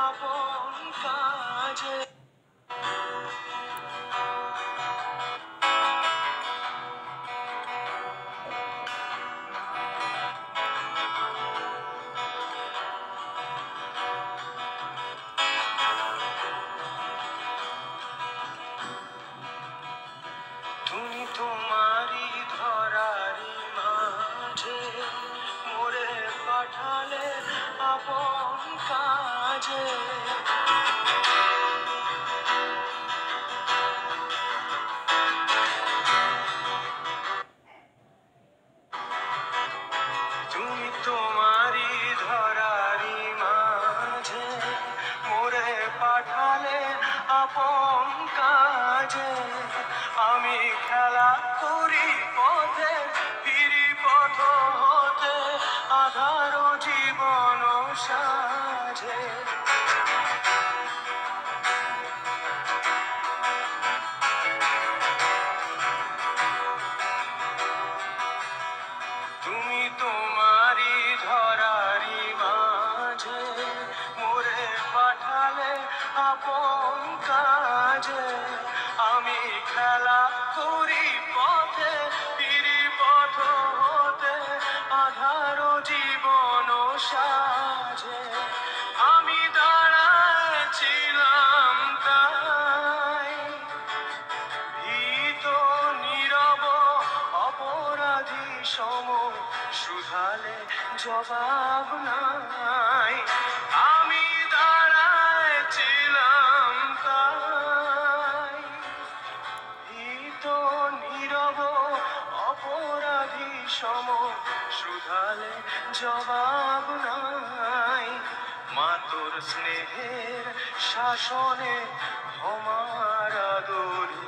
আপন কাজে। তুমি তোমারই ধরারি মাঝে মোরে পাঠালে আপন কাজে। তুমি তোমারই ধরারি মাঝে মোরে পাঠালে আপন কাজে। আমি খেলা করি পথে ফিরি পথ হতে আধার জীবন সাজে। তুমি তোমারই ধরারি মাঝে মোরে পাঠালে আপন কাজে। আমি খেলা করি পথে ফিরি পথ হতে আধার জীবন সাজে। আমি দাঁড়াইছিলাম তাই ভীত নীরব অপরাধী সম, শুধালে জবাব নাই। আমি দাঁড়াইছিলাম তাই ভীত নীরব অপরাধী সম, শুধালে জবাব নাই। মা তোর স্নেহের শাসনে আমার আদরে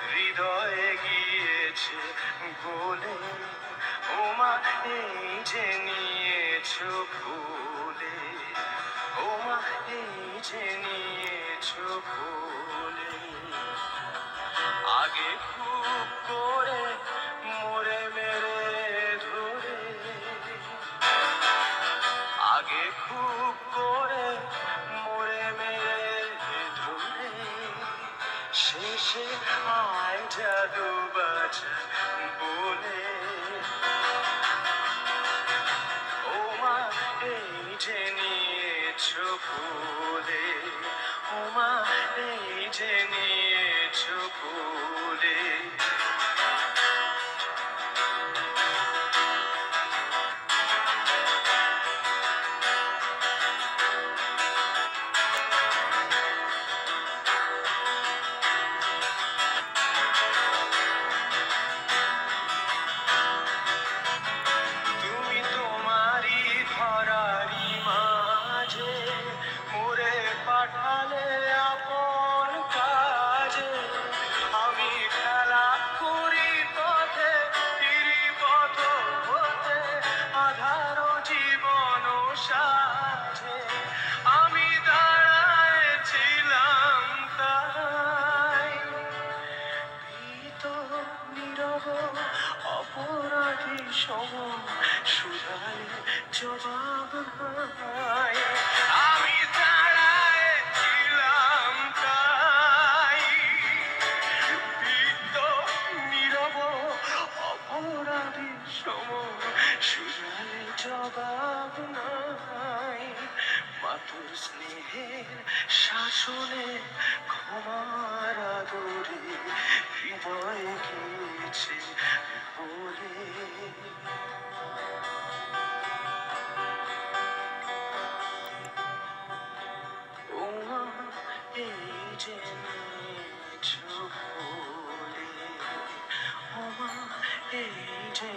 হৃদয়ে গিয়েছে বলে। ওমা এই যে নিয়েছ ভুলে, ওমা এই যে নিয়েছ ভুলে। আগে খুব করে মোরে মেরে ধরে, আগে খুব করে মোরে মেরে ধরে শেষে আয় জাদু বাজা বলে। ওমা এই যে নিয়েছ ভুলে, ওমা এই যে নিয়েছ ভুলে। তুমি তোমারই ধরারি মাঝে মোরে পাঠালে আপন কাজে। আমি খেলা করি পথে ফিরি পথ হতে আধার জীবন সাজে। আমি দাঁড়াইছিলাম তাই ভীত নীরব অপরাধী সম, শুধালে জবাব নাই। আমি দাঁড়াইছিলাম তাই ভীত নীরব অপরাধী সম, শুধালে জবাব নাই। মাতুর স্নেহের শাসনে ক্ষমার আদরে হৃদয়ে গিয়েছে বলে। ওমা এই যে নিয়েছ ভুলে, ওমা এই যে